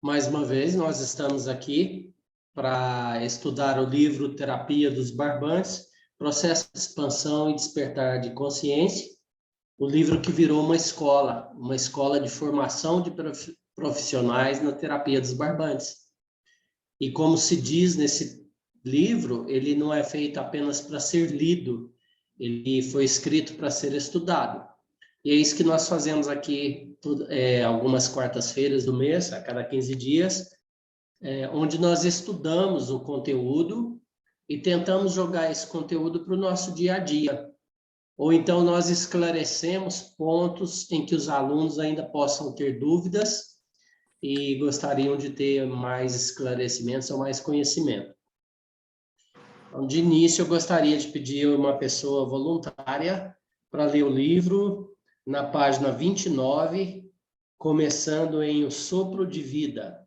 Mais uma vez, nós estamos aqui para estudar o livro Terapia dos Barbantes, Processo de Expansão e Despertar de Consciência, o livro que virou uma escola de formação de profissionais na terapia dos barbantes. E como se diz nesse livro, ele não é feito apenas para ser lido, ele foi escrito para ser estudado. E é isso que nós fazemos aqui algumas quartas-feiras do mês, a cada 15 dias, onde nós estudamos o conteúdo e tentamos jogar esse conteúdo para o nosso dia a dia. Ou então nós esclarecemos pontos em que os alunos ainda possam ter dúvidas e gostariam de ter mais esclarecimentos ou mais conhecimento. Então, de início, eu gostaria de pedir uma pessoa voluntária para ler o livro na página 29, começando em O Sopro de Vida.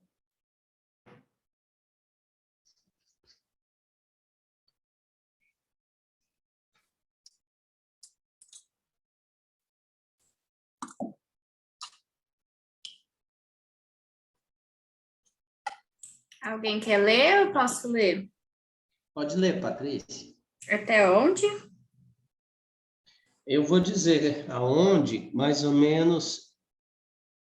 Alguém quer ler ou eu posso ler? Pode ler, Patrícia. Até onde? Eu vou dizer aonde, mais ou menos.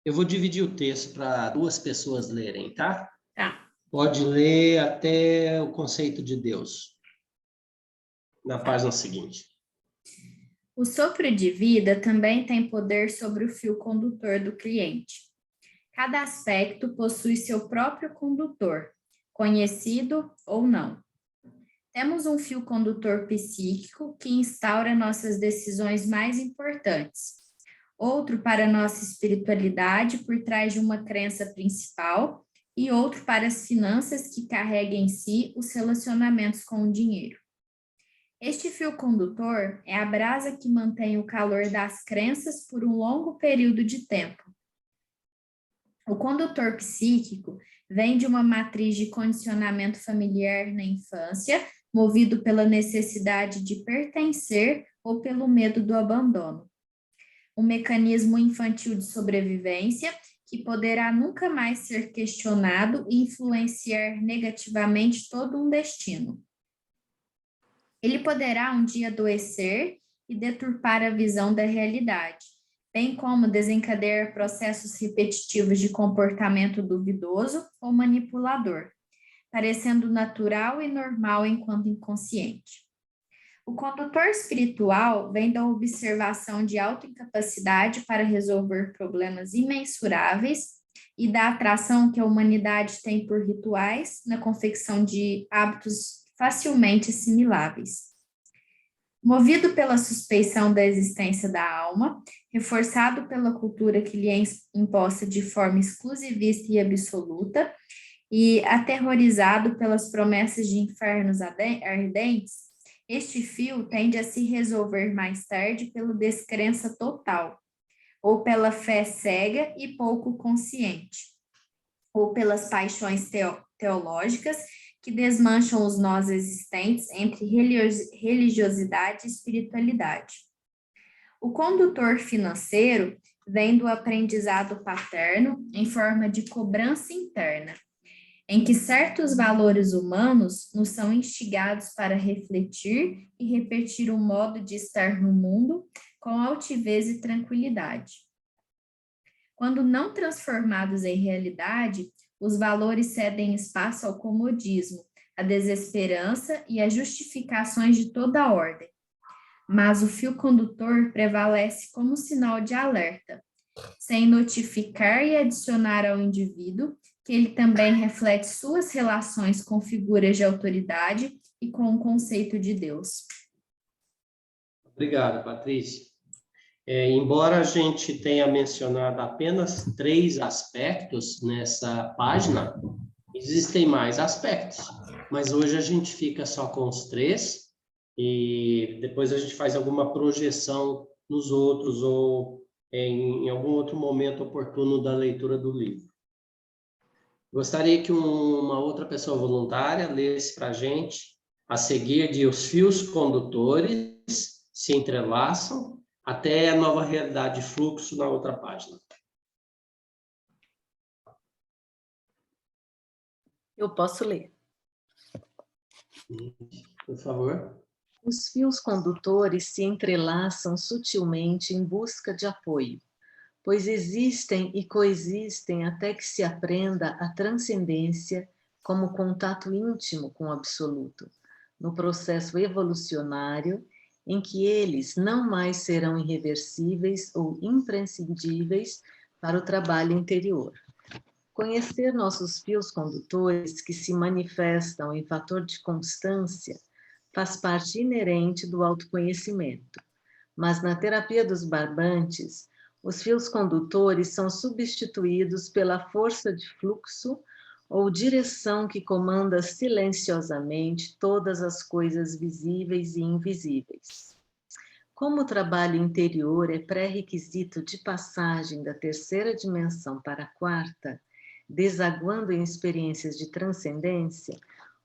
Eu vou dividir o texto para duas pessoas lerem, tá? Tá. Pode ler até o conceito de Deus, na página seguinte. O sopro de vida também tem poder sobre o fio condutor do cliente. Cada aspecto possui seu próprio condutor, conhecido ou não. Temos um fio condutor psíquico que instaura nossas decisões mais importantes. Outro para nossa espiritualidade por trás de uma crença principal e outro para as finanças que carrega em si os relacionamentos com o dinheiro. Este fio condutor é a brasa que mantém o calor das crenças por um longo período de tempo. O condutor psíquico vem de uma matriz de condicionamento familiar na infância, movido pela necessidade de pertencer ou pelo medo do abandono. Um mecanismo infantil de sobrevivência que poderá nunca mais ser questionado e influenciar negativamente todo um destino. Ele poderá um dia adoecer e deturpar a visão da realidade, bem como desencadear processos repetitivos de comportamento duvidoso ou manipulador, parecendo natural e normal enquanto inconsciente. O condutor espiritual vem da observação de autoincapacidade para resolver problemas imensuráveis e da atração que a humanidade tem por rituais na confecção de hábitos facilmente assimiláveis. Movido pela suspeição da existência da alma, reforçado pela cultura que lhe é imposta de forma exclusivista e absoluta, e aterrorizado pelas promessas de infernos ardentes, este fio tende a se resolver mais tarde pela descrença total, ou pela fé cega e pouco consciente, ou pelas paixões teológicas que desmancham os nós existentes entre religiosidade e espiritualidade. O condutor financeiro vem do aprendizado paterno em forma de cobrança interna, em que certos valores humanos nos são instigados para refletir e repetir um modo de estar no mundo com altivez e tranquilidade. Quando não transformados em realidade, os valores cedem espaço ao comodismo, à desesperança e às justificações de toda a ordem. Mas o fio condutor prevalece como sinal de alerta, sem notificar e adicionar ao indivíduo que ele também reflete suas relações com figuras de autoridade e com o conceito de Deus. Obrigado, Patrícia. Embora a gente tenha mencionado apenas 3 aspectos nessa página, existem mais aspectos, mas hoje a gente fica só com os 3 e depois a gente faz alguma projeção nos outros ou em algum outro momento oportuno da leitura do livro. Gostaria que uma outra pessoa voluntária lesse para a gente a seguir de os fios condutores se entrelaçam até a nova realidade de fluxo na outra página. Eu posso ler. Por favor. Os fios condutores se entrelaçam sutilmente em busca de apoio, pois existem e coexistem até que se aprenda a transcendência como contato íntimo com o absoluto, no processo evolucionário em que eles não mais serão irreversíveis ou imprescindíveis para o trabalho interior. Conhecer nossos fios condutores que se manifestam em fator de constância faz parte inerente do autoconhecimento, mas na terapia dos barbantes, os fios condutores são substituídos pela força de fluxo ou direção que comanda silenciosamente todas as coisas visíveis e invisíveis. Como o trabalho interior é pré-requisito de passagem da terceira dimensão para a quarta, desaguando em experiências de transcendência,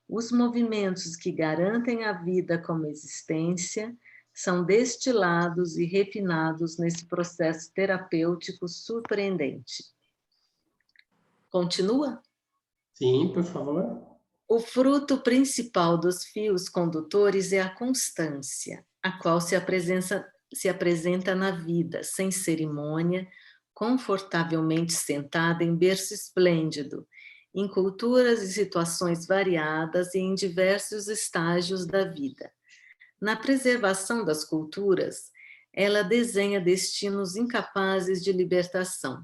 os movimentos que garantem a vida como existência são destilados e refinados nesse processo terapêutico surpreendente. Continua? Sim, por favor. O fruto principal dos fios condutores é a constância, a qual se apresenta na vida, sem cerimônia, confortavelmente sentada em berço esplêndido, em culturas e situações variadas e em diversos estágios da vida. Na preservação das culturas, ela desenha destinos incapazes de libertação.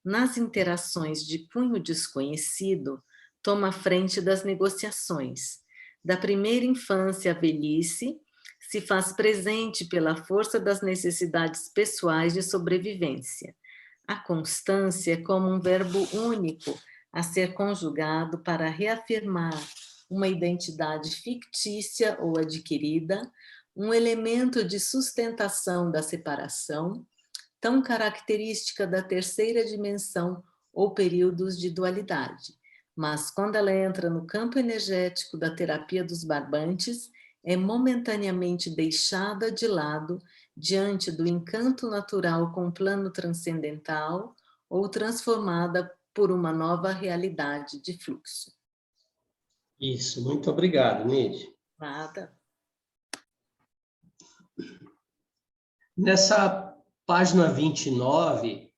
Nas interações de cunho desconhecido, toma a frente das negociações. Da primeira infância à velhice, se faz presente pela força das necessidades pessoais de sobrevivência. A constância é como um verbo único a ser conjugado para reafirmar uma identidade fictícia ou adquirida, um elemento de sustentação da separação, tão característica da terceira dimensão ou períodos de dualidade. Mas quando ela entra no campo energético da terapia dos barbantes, é momentaneamente deixada de lado diante do encanto natural com o plano transcendental ou transformada por uma nova realidade de fluxo. Isso, muito obrigado, Neide. Nada. Nessa página 29,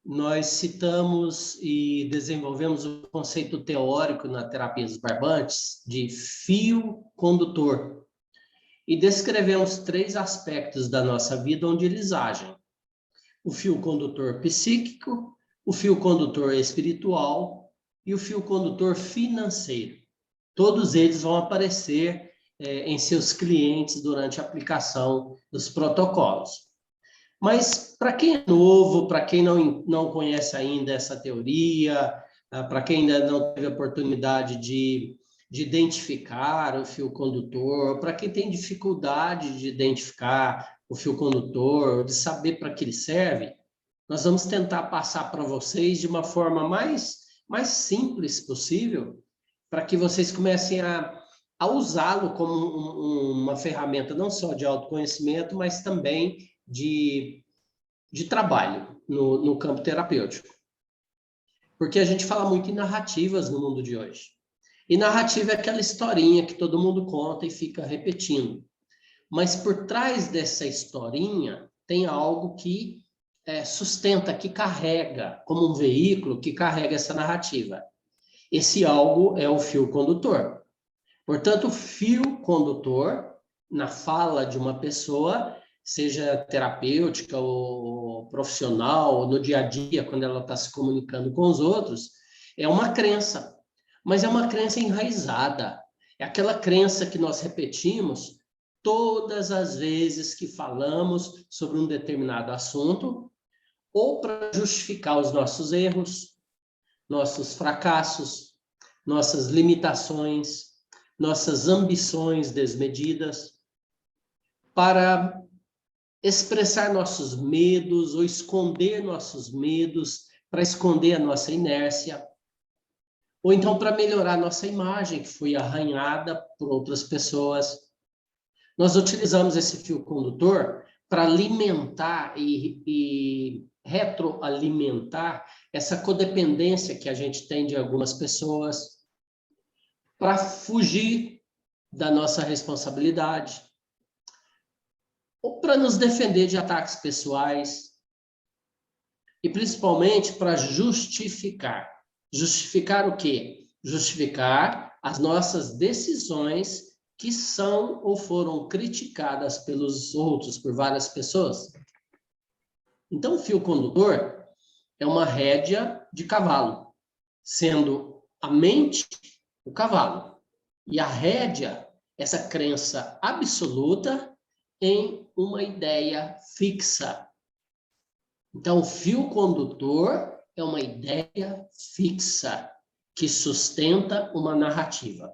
nós citamos e desenvolvemos o conceito teórico na terapia dos barbantes de fio condutor. E descrevemos 3 aspectos da nossa vida onde eles agem. O fio condutor psíquico, o fio condutor espiritual e o fio condutor financeiro. Todos eles vão aparecer em seus clientes durante a aplicação dos protocolos. Mas para quem é novo, para quem não conhece ainda essa teoria, para quem ainda não teve a oportunidade de identificar o fio condutor, para quem tem dificuldade de identificar o fio condutor, de saber para que ele serve, nós vamos tentar passar para vocês de uma forma mais simples possível, para que vocês comecem a usá-lo como uma ferramenta não só de autoconhecimento, mas também de trabalho no campo terapêutico. Porque a gente fala muito em narrativas no mundo de hoje. E narrativa é aquela historinha que todo mundo conta e fica repetindo. Mas por trás dessa historinha tem algo que sustenta, que carrega, como um veículo que carrega essa narrativa. Esse algo é o fio condutor. Portanto, o fio condutor, na fala de uma pessoa, seja terapêutica ou profissional, ou no dia a dia, quando ela está se comunicando com os outros, é uma crença. Mas é uma crença enraizada. É aquela crença que nós repetimos todas as vezes que falamos sobre um determinado assunto, ou para justificar os nossos erros, nossos fracassos, nossas limitações, nossas ambições desmedidas, para expressar nossos medos ou esconder nossos medos, para esconder a nossa inércia, ou então para melhorar nossa imagem, que foi arranhada por outras pessoas. Nós utilizamos esse fio condutor para alimentar e retroalimentar essa codependência que a gente tem de algumas pessoas. para fugir da nossa responsabilidade, ou para nos defender de ataques pessoais, e principalmente para justificar. Justificar o quê? Justificar as nossas decisões que são ou foram criticadas pelos outros, por várias pessoas. Então, o fio condutor é uma rédea de cavalo, sendo a mente o cavalo. E a rédea, essa crença absoluta em uma ideia fixa. Então, o fio condutor é uma ideia fixa que sustenta uma narrativa.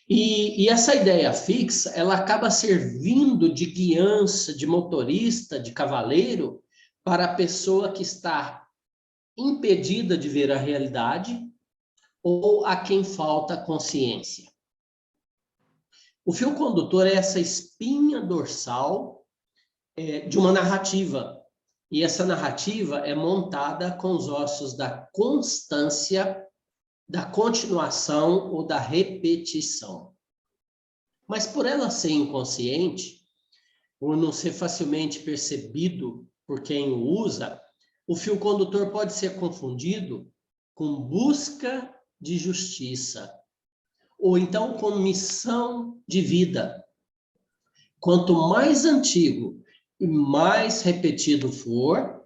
E essa ideia fixa, ela acaba servindo de guiança, de motorista, de cavaleiro, para a pessoa que está impedida de ver a realidade ou a quem falta consciência. O fio condutor é essa espinha dorsal de uma narrativa. E essa narrativa é montada com os ossos da constância, da continuação ou da repetição. Mas por ela ser inconsciente, ou não ser facilmente percebido por quem o usa, o fio condutor pode ser confundido com busca de justiça, ou então com missão de vida. Quanto mais antigo e mais repetido for,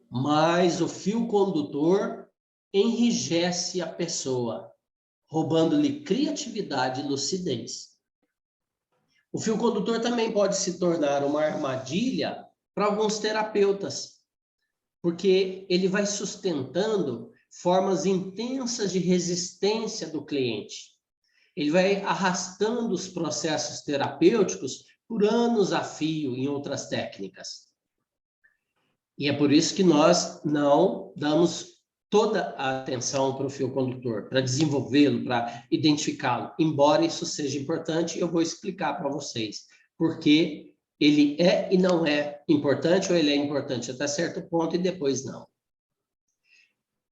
mais o fio condutor enrijece a pessoa, roubando-lhe criatividade e lucidez. O fio condutor também pode se tornar uma armadilha para alguns terapeutas, porque ele vai sustentando formas intensas de resistência do cliente. Ele vai arrastando os processos terapêuticos por anos a fio em outras técnicas. E é por isso que nós não damos toda a atenção para o fio condutor, para desenvolvê-lo, para identificá-lo. Embora isso seja importante, eu vou explicar para vocês porque ele é e não é importante, ou ele é importante até certo ponto e depois não.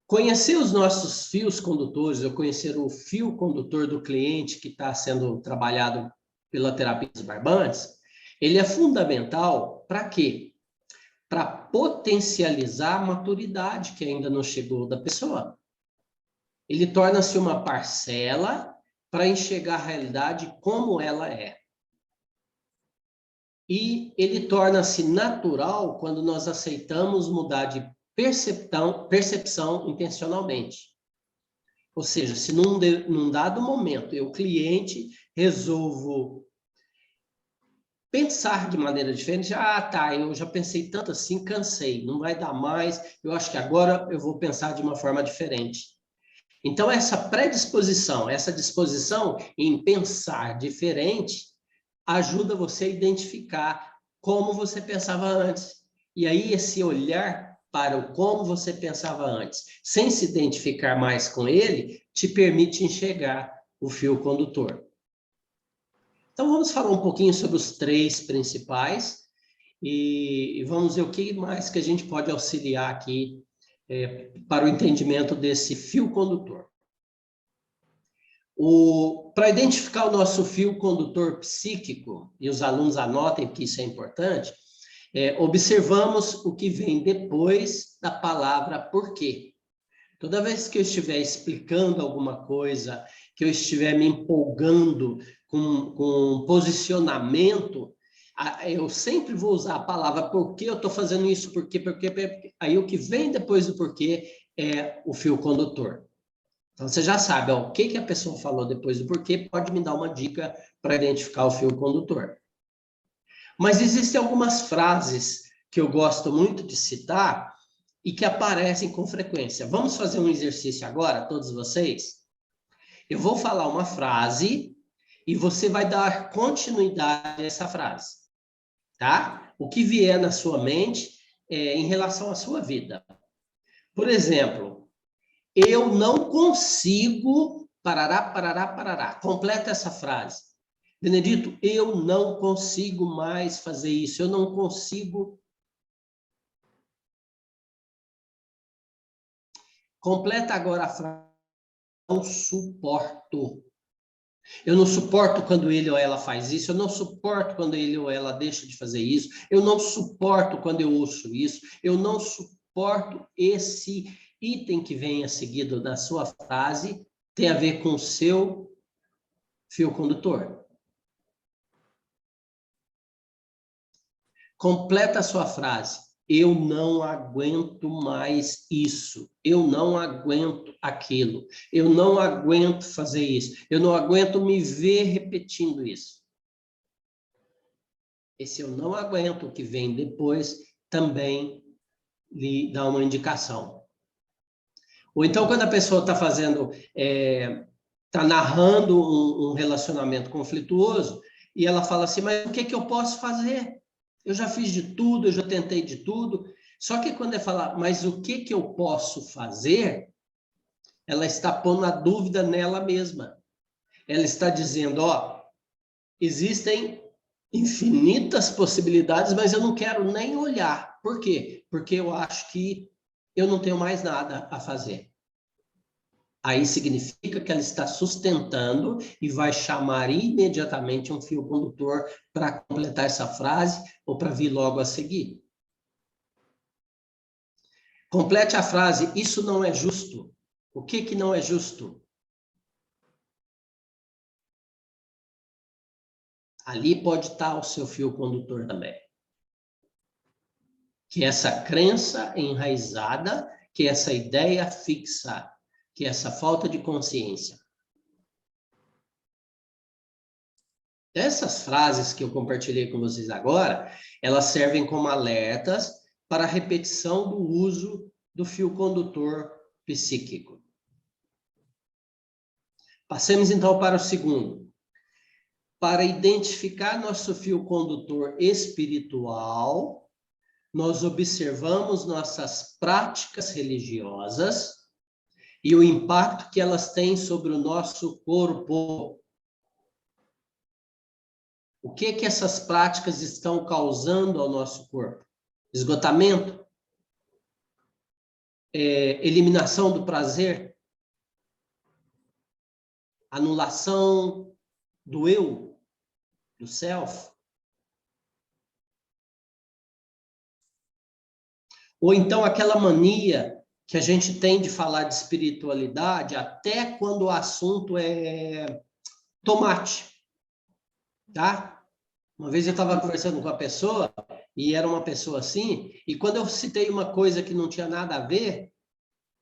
Conhecer os nossos fios condutores, ou conhecer o fio condutor do cliente que está sendo trabalhado pela terapia dos barbantes, ele é fundamental para quê? Para potencializar a maturidade que ainda não chegou da pessoa. Ele torna-se uma parcela para enxergar a realidade como ela é. E ele torna-se natural quando nós aceitamos mudar de percepção intencionalmente. Ou seja, se num dado momento eu, cliente, resolvo pensar de maneira diferente, eu já pensei tanto assim, cansei, não vai dar mais, eu acho que agora eu vou pensar de uma forma diferente. Então, essa predisposição, essa disposição em pensar diferente, ajuda você a identificar como você pensava antes. E aí, esse olhar para o como você pensava antes, sem se identificar mais com ele, te permite enxergar o fio condutor. Então, vamos falar um pouquinho sobre os três principais e vamos ver o que mais que a gente pode auxiliar aqui para o entendimento desse fio condutor. Para identificar o nosso fio condutor psíquico, e os alunos anotem que isso é importante, observamos o que vem depois da palavra porquê. Toda vez que eu estiver explicando alguma coisa, que eu estiver me empolgando com posicionamento, eu sempre vou usar a palavra porquê eu estou fazendo isso, porquê. Aí o que vem depois do porquê é o fio condutor. Então, você já sabe, o que a pessoa falou depois do porquê pode me dar uma dica para identificar o fio condutor. Mas existem algumas frases que eu gosto muito de citar e que aparecem com frequência. Vamos fazer um exercício agora, todos vocês? Eu vou falar uma frase e você vai dar continuidade a essa frase, tá? O que vier na sua mente em relação à sua vida. Por exemplo, eu não consigo... Parará, parará, parará. Completa essa frase. Benedito, eu não consigo mais fazer isso. Eu não consigo... Completa agora a frase. não suporto. Eu não suporto quando ele ou ela faz isso, eu não suporto quando ele ou ela deixa de fazer isso, eu não suporto quando eu ouço isso, eu não suporto esse item que venha seguido da sua frase, tem a ver com o seu fio condutor. Completa a sua frase. Eu não aguento mais isso. Eu não aguento aquilo. Eu não aguento fazer isso. Eu não aguento me ver repetindo isso. Esse eu não aguento que vem depois também lhe dá uma indicação. Ou então, quando a pessoa está fazendo, está narrando um relacionamento conflituoso, e ela fala assim, mas o que eu posso fazer? Eu já fiz de tudo, eu já tentei de tudo. Só que quando ela fala, mas o que eu posso fazer? Ela está pondo a dúvida nela mesma. Ela está dizendo, ó, existem infinitas possibilidades, mas eu não quero nem olhar. Por quê? Porque eu acho que eu não tenho mais nada a fazer. Aí significa que ela está sustentando e vai chamar imediatamente um fio condutor para completar essa frase ou para vir logo a seguir. Complete a frase, isso não é justo. O que não é justo? Ali pode estar o seu fio condutor também. Que essa crença enraizada, que essa ideia fixa, que essa falta de consciência. Essas frases que eu compartilhei com vocês agora, elas servem como alertas para a repetição do uso do fio condutor psíquico. Passemos então para o segundo. Para identificar nosso fio condutor espiritual, nós observamos nossas práticas religiosas e o impacto que elas têm sobre o nosso corpo. O que essas práticas estão causando ao nosso corpo? Esgotamento? Eliminação do prazer? Anulação do eu? Do self? Ou então aquela mania que a gente tem de falar de espiritualidade até quando o assunto é tomate, tá? Uma vez eu estava conversando com uma pessoa, e era uma pessoa assim, e quando eu citei uma coisa que não tinha nada a ver,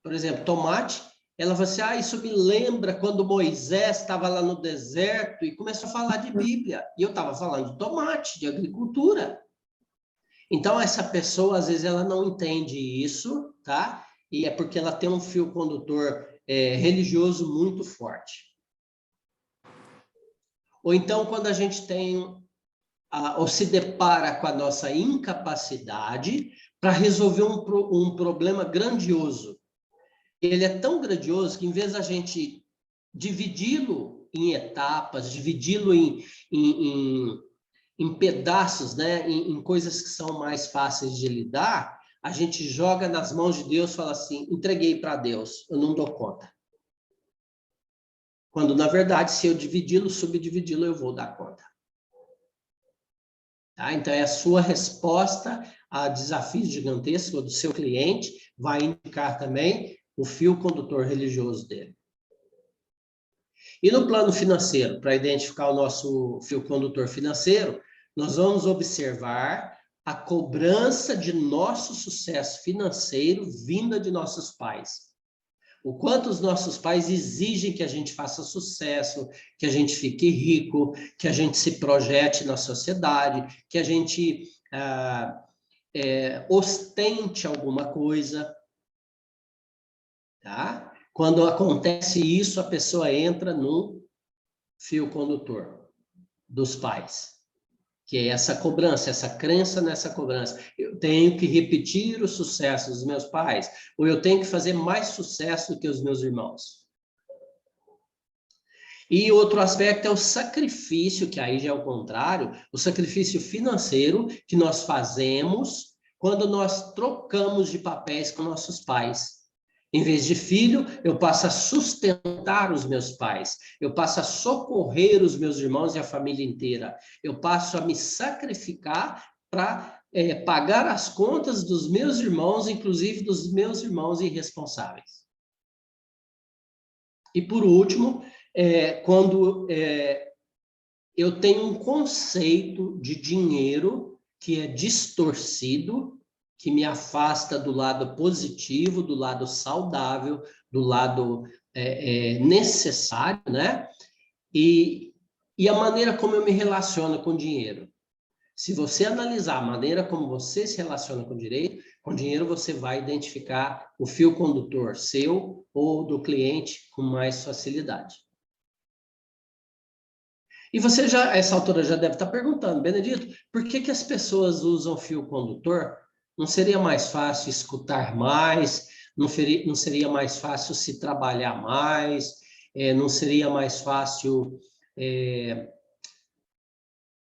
por exemplo, tomate, ela falou assim, isso me lembra quando Moisés estava lá no deserto e começou a falar de Bíblia, e eu estava falando de tomate, de agricultura. Então, essa pessoa, às vezes, ela não entende isso, tá? E é porque ela tem um fio condutor religioso muito forte. Ou então, quando a gente tem ou se depara com a nossa incapacidade para resolver um problema grandioso. Ele é tão grandioso que, em vez da gente dividi-lo em etapas, dividi-lo em pedaços, né? em coisas que são mais fáceis de lidar, a gente joga nas mãos de Deus e fala assim, entreguei para Deus, eu não dou conta. Quando, na verdade, se eu dividi-lo, subdividi-lo, eu vou dar conta. Tá? Então, é a sua resposta a desafios gigantescos do seu cliente, vai indicar também o fio condutor religioso dele. E no plano financeiro, para identificar o nosso fio condutor financeiro, nós vamos observar a cobrança de nosso sucesso financeiro vinda de nossos pais. O quanto os nossos pais exigem que a gente faça sucesso, que a gente fique rico, que a gente se projete na sociedade, que a gente ostente alguma coisa. Tá? Quando acontece isso, a pessoa entra no fio condutor dos pais, que é essa cobrança, essa crença nessa cobrança. Eu tenho que repetir o sucesso dos meus pais, ou eu tenho que fazer mais sucesso do que os meus irmãos. E outro aspecto é o sacrifício, que aí já é o contrário, o sacrifício financeiro que nós fazemos quando nós trocamos de papéis com nossos pais. Em vez de filho, eu passo a sustentar os meus pais. Eu passo a socorrer os meus irmãos e a família inteira. Eu passo a me sacrificar para pagar as contas dos meus irmãos, inclusive dos meus irmãos irresponsáveis. E por último, quando eu tenho um conceito de dinheiro que é distorcido, que me afasta do lado positivo, do lado saudável, do lado necessário, né? E a maneira como eu me relaciono com dinheiro. Se você analisar a maneira como você se relaciona com dinheiro, você vai identificar o fio condutor seu ou do cliente com mais facilidade. E você já, a essa altura, já deve estar perguntando, Benedito, por que as pessoas usam fio condutor? Não seria mais fácil escutar mais? Não seria mais fácil se trabalhar mais? Não seria mais fácil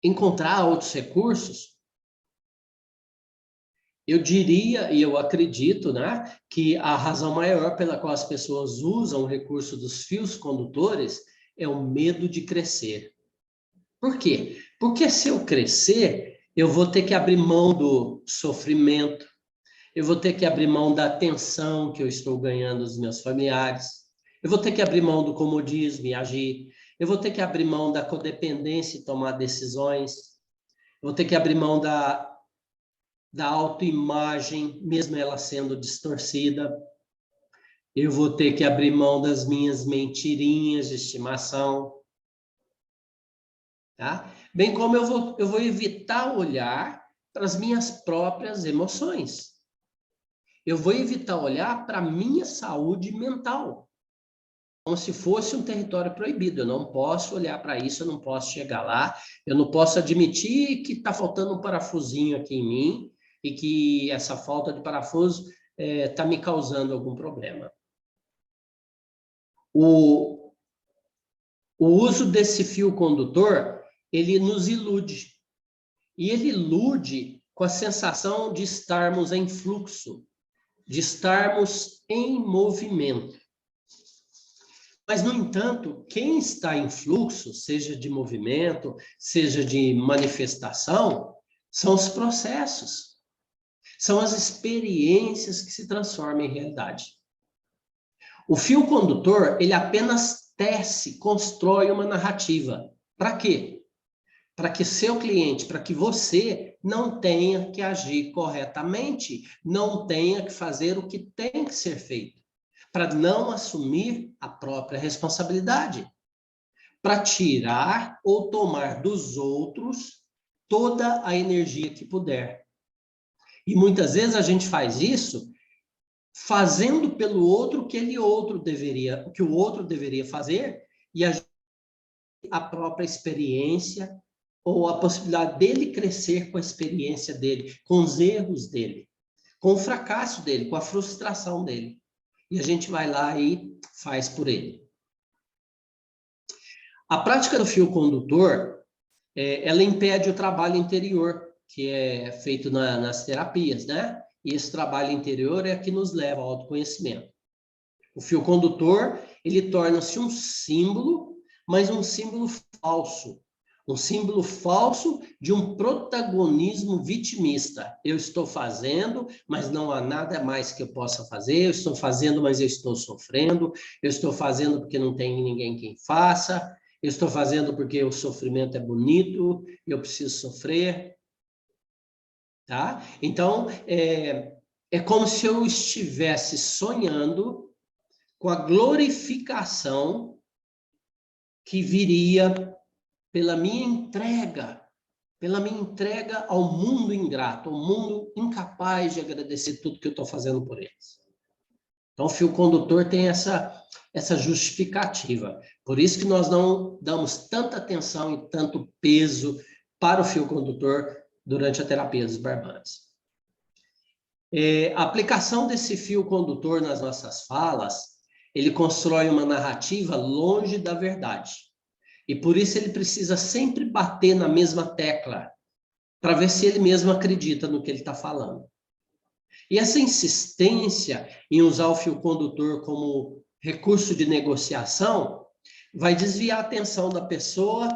encontrar outros recursos? Eu diria, e eu acredito, né, que a razão maior pela qual as pessoas usam o recurso dos fios condutores é o medo de crescer. Por quê? Porque se eu crescer, eu vou ter que abrir mão do sofrimento, eu vou ter que abrir mão da atenção que eu estou ganhando dos meus familiares, eu vou ter que abrir mão do comodismo e agir, eu vou ter que abrir mão da codependência e tomar decisões, eu vou ter que abrir mão da autoimagem, mesmo ela sendo distorcida, eu vou ter que abrir mão das minhas mentirinhas de estimação, tá? Bem como eu vou evitar olhar para as minhas próprias emoções. Eu vou evitar olhar para a minha saúde mental, como se fosse um território proibido. Eu não posso olhar para isso, eu não posso chegar lá, eu não posso admitir que está faltando um parafusinho aqui em mim e que essa falta de parafuso está me causando algum problema. O uso desse fio condutor, ele nos ilude. E ele ilude com a sensação de estarmos em fluxo, de estarmos em movimento. Mas, no entanto, quem está em fluxo, seja de movimento, seja de manifestação, são os processos. São as experiências que se transformam em realidade. O fio condutor, ele apenas tece, constrói uma narrativa. Para quê? Para que seu cliente, para que você não tenha que agir corretamente, não tenha que fazer o que tem que ser feito, para não assumir a própria responsabilidade, para tirar ou tomar dos outros toda a energia que puder. E muitas vezes a gente faz isso fazendo pelo outro o que o outro deveria fazer, e a própria experiência ou a possibilidade dele crescer com a experiência dele, com os erros dele, com o fracasso dele, com a frustração dele. E a gente vai lá e faz por ele. A prática do fio condutor, ela impede o trabalho interior, que é feito nas terapias, né? E esse trabalho interior é que nos leva ao autoconhecimento. O fio condutor, ele torna-se um símbolo, mas um símbolo falso. Um símbolo falso de um protagonismo vitimista. Eu estou fazendo, mas não há nada mais que eu possa fazer. Eu estou fazendo, mas eu estou sofrendo. Eu estou fazendo porque não tem ninguém quem faça. Eu estou fazendo porque o sofrimento é bonito e eu preciso sofrer. Tá? Então, é como se eu estivesse sonhando com a glorificação que viria pela minha entrega ao mundo ingrato, ao mundo incapaz de agradecer tudo que eu estou fazendo por eles. Então, o fio condutor tem essa justificativa. Por isso que nós não damos tanta atenção e tanto peso para o fio condutor durante a terapia dos barbantes. A aplicação desse fio condutor nas nossas falas, ele constrói uma narrativa longe da verdade. E por isso ele precisa sempre bater na mesma tecla, para ver se ele mesmo acredita no que ele está falando. E essa insistência em usar o fio condutor como recurso de negociação vai desviar a atenção da pessoa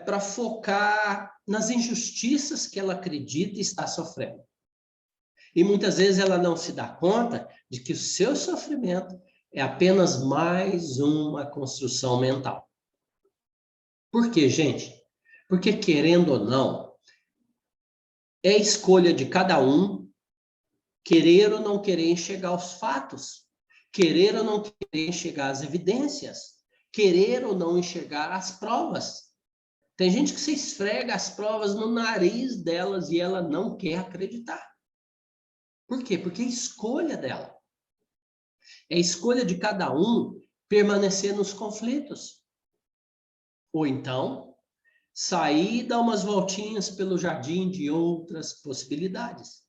para focar nas injustiças que ela acredita estar sofrendo. E muitas vezes ela não se dá conta de que o seu sofrimento é apenas mais uma construção mental. Por quê, gente? Porque, querendo ou não, é escolha de cada um querer ou não querer enxergar os fatos, querer ou não querer enxergar as evidências, querer ou não enxergar as provas. Tem gente que se esfrega as provas no nariz delas e ela não quer acreditar. Por quê? Porque é escolha dela. É escolha de cada um permanecer nos conflitos. Ou então, sair e dar umas voltinhas pelo jardim de outras possibilidades.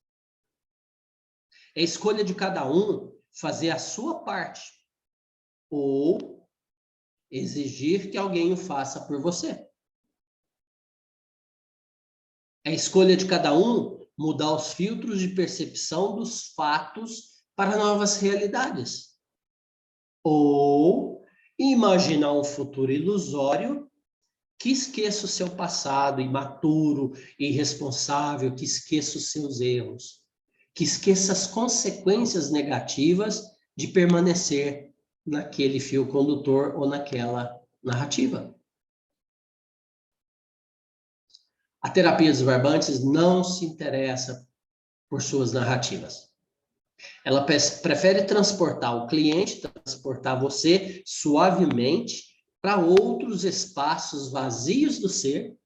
É escolha de cada um fazer a sua parte. Ou exigir que alguém o faça por você. É escolha de cada um mudar os filtros de percepção dos fatos para novas realidades. Ou imaginar um futuro ilusório que esqueça o seu passado imaturo, irresponsável, que esqueça os seus erros, que esqueça as consequências negativas de permanecer naquele fio condutor ou naquela narrativa. A terapia dos barbantes não se interessa por suas narrativas. Ela prefere transportar o cliente, transportar você suavemente para outros espaços vazios do ser.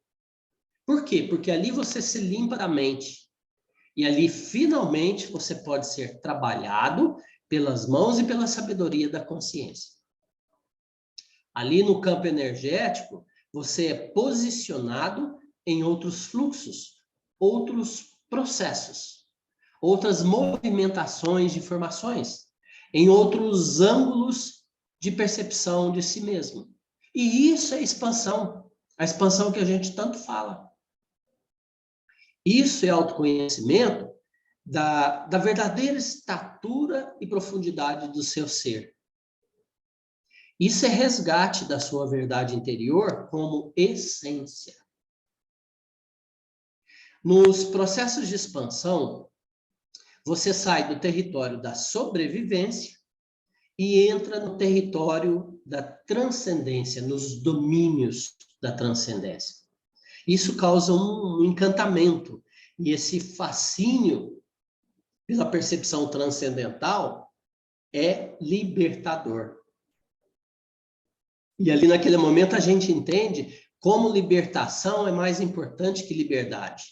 Por quê? Porque ali você se limpa da mente. E ali, finalmente, você pode ser trabalhado pelas mãos e pela sabedoria da consciência. Ali no campo energético, você é posicionado em outros fluxos, outros processos, outras movimentações de informações, em outros ângulos de percepção de si mesmo. E isso é expansão, a expansão que a gente tanto fala. Isso é autoconhecimento da verdadeira estatura e profundidade do seu ser. Isso é resgate da sua verdade interior como essência. Nos processos de expansão, você sai do território da sobrevivência e entra no território da transcendência, nos domínios da transcendência. Isso causa um encantamento, e esse fascínio pela percepção transcendental é libertador. E ali naquele momento a gente entende como libertação é mais importante que liberdade.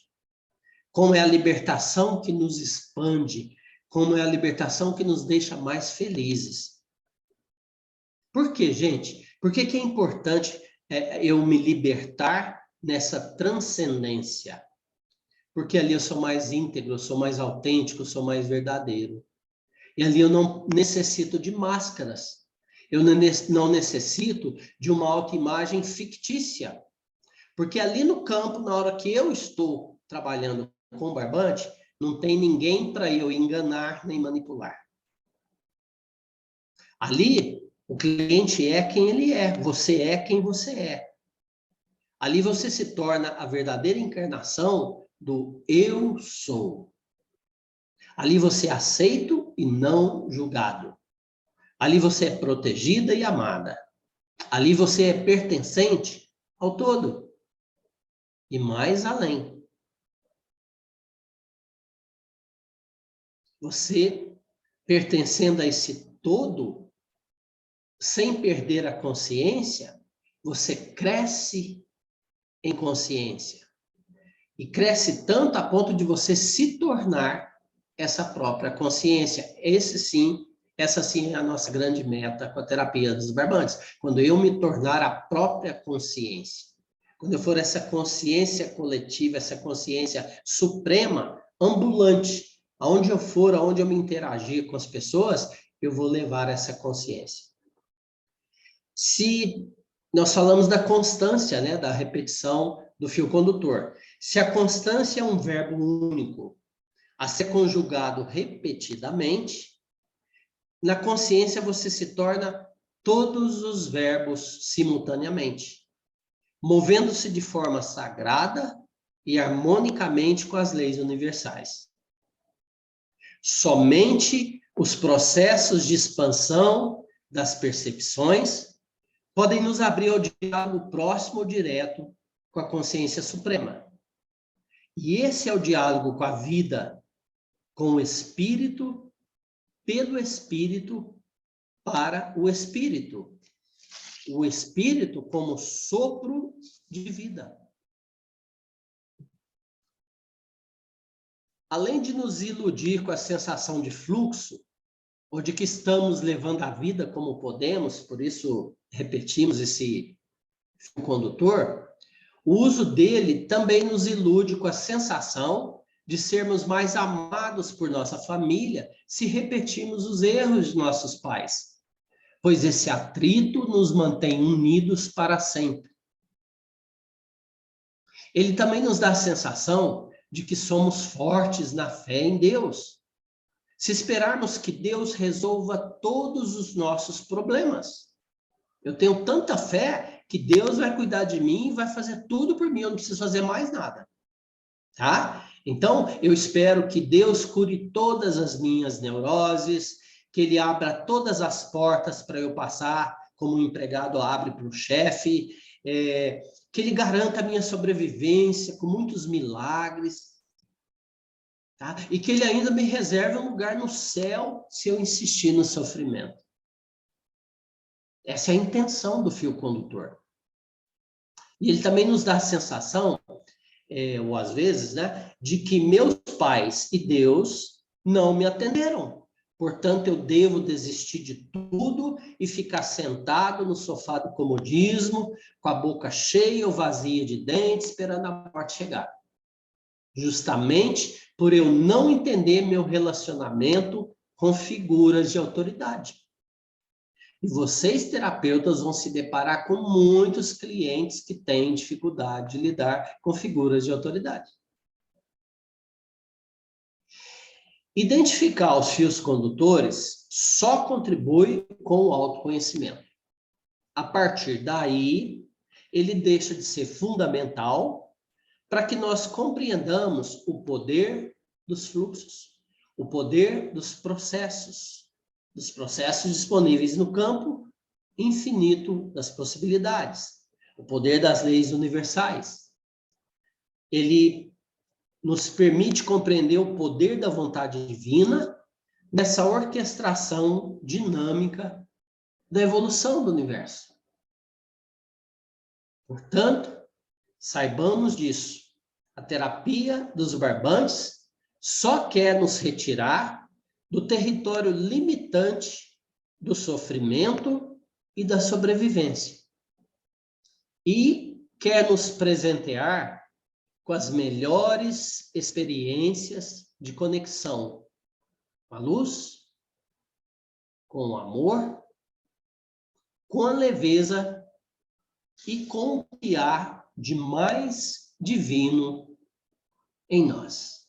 Como é a libertação que nos expande, como é a libertação que nos deixa mais felizes. Por quê, gente? Por que é importante eu me libertar nessa transcendência? Porque ali eu sou mais íntegro, eu sou mais autêntico, eu sou mais verdadeiro. E ali eu não necessito de máscaras. Eu não necessito de uma autoimagem fictícia. Porque ali no campo, na hora que eu estou trabalhando com barbante, não tem ninguém para eu enganar nem manipular. Ali, o cliente é quem ele é, você é quem você é. Ali você se torna a verdadeira encarnação do eu sou. Ali você é aceito e não julgado. Ali você é protegida e amada. Ali você é pertencente ao todo. E mais além. Você, pertencendo a esse todo, sem perder a consciência, você cresce em consciência. E cresce tanto a ponto de você se tornar essa própria consciência. Essa sim é a nossa grande meta com a terapia dos barbantes. Quando eu me tornar a própria consciência. Quando eu for essa consciência coletiva, essa consciência suprema, ambulante. Aonde eu for, aonde eu me interagir com as pessoas, eu vou levar essa consciência. Se nós falamos da constância, né, da repetição do fio condutor. Se a constância é um verbo único, a ser conjugado repetidamente, na consciência você se torna todos os verbos simultaneamente, movendo-se de forma sagrada e harmonicamente com as leis universais. Somente os processos de expansão das percepções podem nos abrir ao diálogo próximo ou direto com a consciência suprema. E esse é o diálogo com a vida, com o espírito, pelo espírito, para o espírito. O espírito como sopro de vida. Além de nos iludir com a sensação de fluxo, ou de que estamos levando a vida como podemos, por isso repetimos esse fio condutor, o uso dele também nos ilude com a sensação de sermos mais amados por nossa família se repetirmos os erros de nossos pais, pois esse atrito nos mantém unidos para sempre. Ele também nos dá a sensação de que somos fortes na fé em Deus, se esperarmos que Deus resolva todos os nossos problemas. Eu tenho tanta fé que Deus vai cuidar de mim e vai fazer tudo por mim, eu não preciso fazer mais nada. Tá? Então, eu espero que Deus cure todas as minhas neuroses, que Ele abra todas as portas para eu passar, como um empregado abre para o chefe, que Ele garanta a minha sobrevivência com muitos milagres. Tá? E que Ele ainda me reserve um lugar no céu se eu insistir no sofrimento. Essa é a intenção do fio condutor. E ele também nos dá a sensação, ou às vezes, né, de que meus pais e Deus não me atenderam. Portanto, eu devo desistir de tudo e ficar sentado no sofá do comodismo, com a boca cheia ou vazia de dentes, esperando a morte chegar. Justamente por eu não entender meu relacionamento com figuras de autoridade. E vocês, terapeutas, vão se deparar com muitos clientes que têm dificuldade de lidar com figuras de autoridade. Identificar os fios condutores só contribui com o autoconhecimento. A partir daí, ele deixa de ser fundamental para que nós compreendamos o poder dos fluxos, o poder dos processos disponíveis no campo infinito das possibilidades, o poder das leis universais. Ele nos permite compreender o poder da vontade divina nessa orquestração dinâmica da evolução do universo. Portanto, saibamos disso. A terapia dos barbantes só quer nos retirar do território limitante do sofrimento e da sobrevivência. E quer nos presentear com as melhores experiências de conexão com a luz, com o amor, com a leveza e com o que há de mais divino em nós.